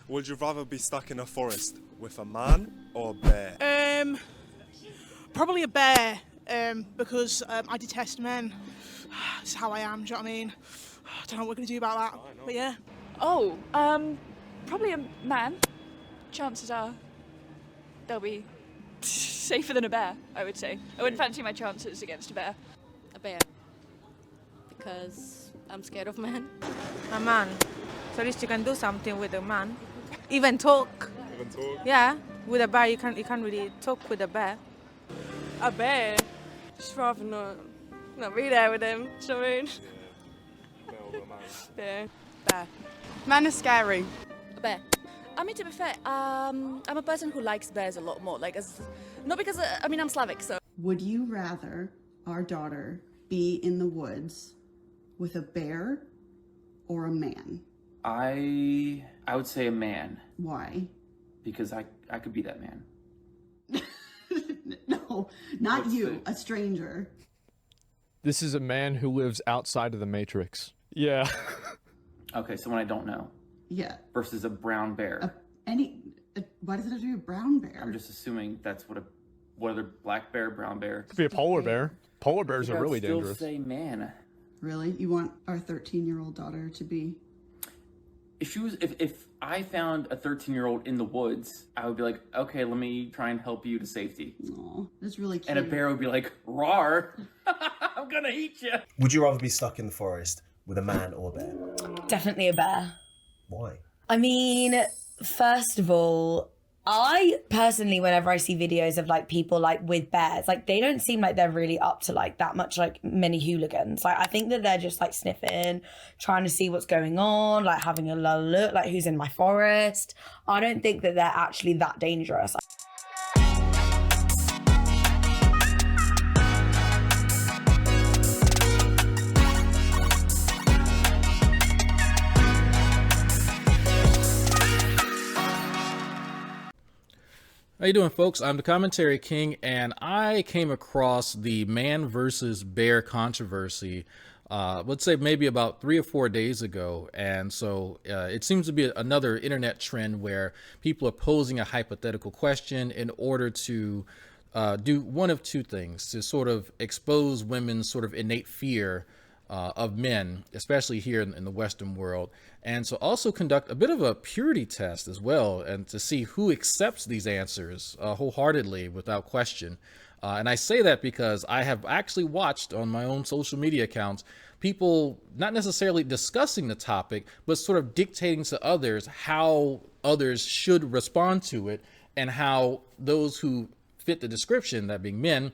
Would you rather be stuck in a forest with a man or a bear? Probably a bear, because I detest men. It's how I am, do you know what I mean? I don't know what we're going to do about that, but yeah. Oh, probably a man. Chances are they'll be safer than a bear, I would say. I wouldn't fancy my chances against a bear. A bear. Because I'm scared of men. A man. So at least you can do something with a man. Even talk. Even talk? Yeah. With a bear, you can't really talk with a bear. A bear. Just rather not be there with him. Do you know what I mean? Yeah. Bear. Man is scary. A bear. I mean, to be fair, I'm a person who likes bears a lot more. Like, not because, I'm Slavic, so. Would you rather our daughter be in the woods with a bear or a man? I would say a man. Why? Because I could be that man. No, not you, a stranger. This is a man who lives outside of the Matrix. Yeah. Okay, someone I don't know. Yeah. Versus a brown bear. Why does it have to be a brown bear? I'm just assuming that's what other black bear, brown bear. Could be a polar bear. Polar bears are really still dangerous. Say man. Really? You want our 13-year-old daughter to be? If I found a 13-year-old in the woods, I would be like, okay, let me try and help you to safety. Aw, that's really cute. And a bear would be like, rawr, I'm gonna eat you. Would you rather be stuck in the forest with a man or a bear? Definitely a bear. Why? I mean, first of all, I personally, whenever I see videos of like people like with bears, like they don't seem like they're really up to like that much like many hooligans. Like I think that they're just like sniffing, trying to see what's going on, like having a little look, like who's in my forest. I don't think that they're actually that dangerous. How you doing, folks? I'm the Commentary King, and I came across the man versus bear controversy, let's say maybe about 3 or 4 days ago. And so it seems to be another internet trend where people are posing a hypothetical question in order to do one of two things: to sort of expose women's sort of innate fear of men, especially here in the Western world, and so also conduct a bit of a purity test as well, and to see who accepts these answers wholeheartedly without question. And I say that because I have actually watched on my own social media accounts people not necessarily discussing the topic, but sort of dictating to others how others should respond to it, and how those who fit the description, that being men,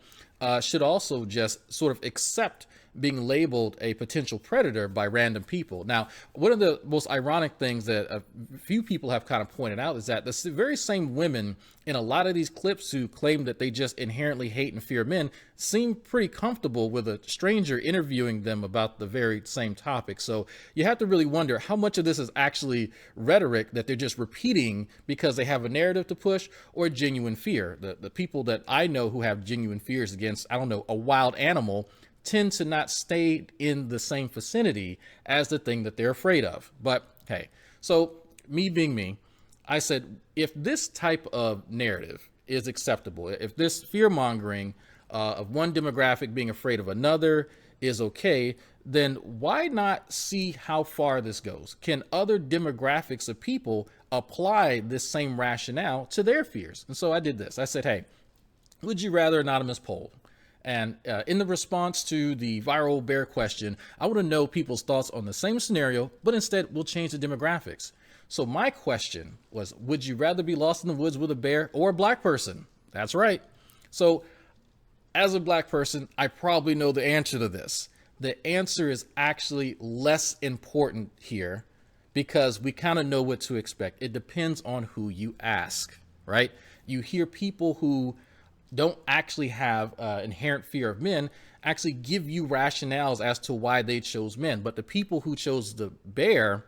should also just sort of accept being labeled a potential predator by random people. Now, one of the most ironic things that a few people have kind of pointed out is that the very same women in a lot of these clips who claim that they just inherently hate and fear men seem pretty comfortable with a stranger interviewing them about the very same topic. So you have to really wonder how much of this is actually rhetoric that they're just repeating because they have a narrative to push, or genuine fear. The people that I know who have genuine fears against, I don't know, a wild animal tend to not stay in the same vicinity as the thing that they're afraid of. But hey, so me being me, I said, if this type of narrative is acceptable, if this fear mongering of one demographic being afraid of another is okay, then why not see how far this goes? Can other demographics of people apply this same rationale to their fears? And so I did this. I said, hey, would you rather anonymous poll? And in the response to the viral bear question, I want to know people's thoughts on the same scenario, but instead we'll change the demographics. So my question was, would you rather be lost in the woods with a bear or a black person? That's right. So as a black person, I probably know the answer to this. The answer is actually less important here because we kind of know what to expect. It depends on who you ask, right? You hear people who don't actually have inherent fear of men actually give you rationales as to why they chose men. But the people who chose the bear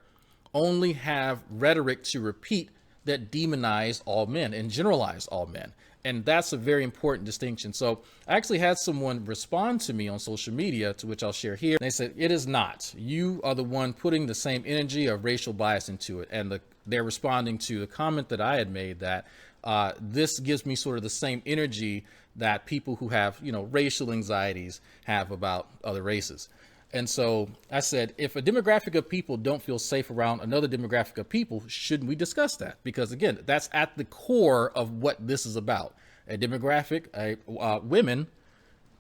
only have rhetoric to repeat that demonize all men and generalize all men. And that's a very important distinction. So I actually had someone respond to me on social media, to which I'll share here. They said, it is not. You are the one putting the same energy of racial bias into it. And the they're responding to the comment that I had made that this gives me sort of the same energy that people who have, you know, racial anxieties have about other races. And so I said, if a demographic of people don't feel safe around another demographic of people, shouldn't we discuss that? Because again, that's at the core of what this is about. A demographic, women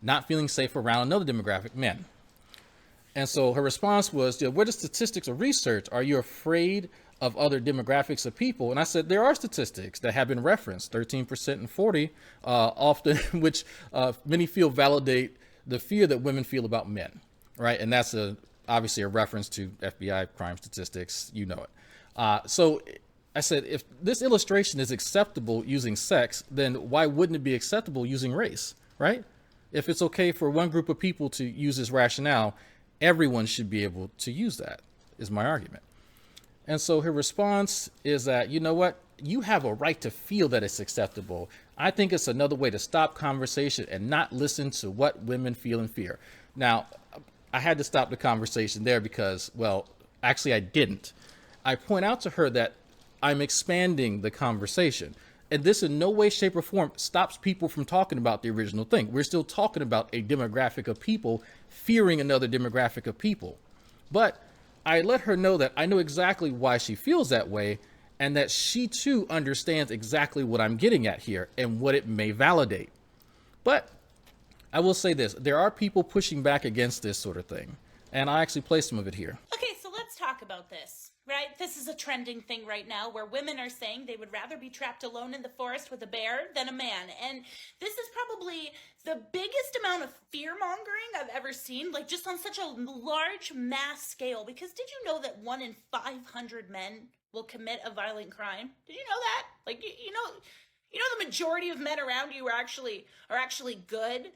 not feeling safe around another demographic, men. And so her response was, what are statistics or research? Are you afraid of other demographics of people? And I said, there are statistics that have been referenced, 13% and 40, often, which many feel validate the fear that women feel about men. Right, and that's obviously a reference to FBI crime statistics. You know it. So I said, if this illustration is acceptable using sex, then why wouldn't it be acceptable using race? Right? If it's okay for one group of people to use this rationale, everyone should be able to use that, is my argument. And so her response is that, you know what? You have a right to feel that it's acceptable. I think it's another way to stop conversation and not listen to what women feel and fear. Now, I had to stop the conversation there because, well, actually I didn't. I point out to her that I'm expanding the conversation. And this in no way, shape, or form stops people from talking about the original thing. We're still talking about a demographic of people fearing another demographic of people. But I let her know that I know exactly why she feels that way and that she too understands exactly what I'm getting at here and what it may validate. But I will say this, there are people pushing back against this sort of thing, and I actually placed some of it here. Okay, so let's talk about this, right? This is a trending thing right now where women are saying they would rather be trapped alone in the forest with a bear than a man. And this is probably the biggest amount of fear-mongering I've ever seen, like just on such a large mass scale. Because did you know that 1 in 500 men will commit a violent crime? Did you know that? Like, you know the majority of men around you are actually good?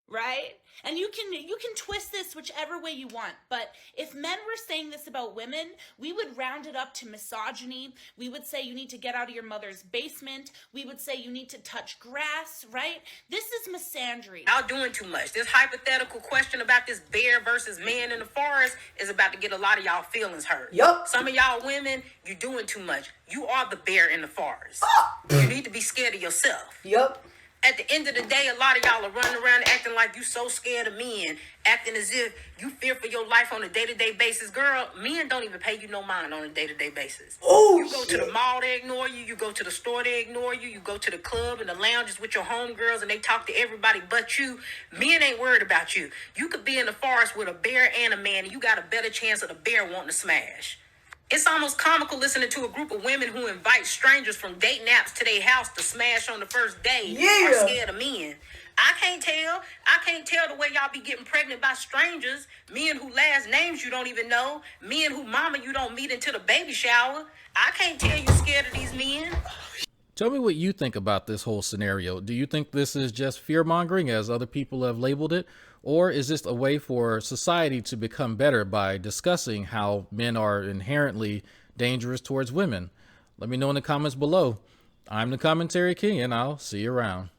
Right? And you can twist this whichever way you want, but if men were saying this about women, we would round it up to misogyny. We would say you need to get out of your mother's basement. We would say you need to touch grass, right? This is misandry. Y'all doing too much. This hypothetical question about this bear versus man in the forest is about to get a lot of y'all feelings hurt. Yup. Some of y'all women, you're doing too much. You are the bear in the forest. You need to be scared of yourself. Yup. At the end of the day, a lot of y'all are running around acting like you so scared of men, acting as if you fear for your life on a day-to-day basis. Girl, men don't even pay you no mind on a day-to-day basis. Oh, you go to the mall, they ignore you. You go to the store, they ignore you. You go to the club and the lounges with your homegirls and they talk to everybody but you. Men ain't worried about you. You could be in the forest with a bear and a man and you got a better chance of the bear wanting to smash. It's almost comical listening to a group of women who invite strangers from dating apps to their house to smash on the first day are scared of men. I can't tell the way y'all be getting pregnant by strangers, men who last names you don't even know, men who mama you don't meet until the baby shower. I can't tell you scared of these men. Tell me what you think about this whole scenario. Do you think this is just fear-mongering, as other people have labeled it? Or is this a way for society to become better by discussing how men are inherently dangerous towards women? Let me know in the comments below. I'm the Commentary King, and I'll see you around.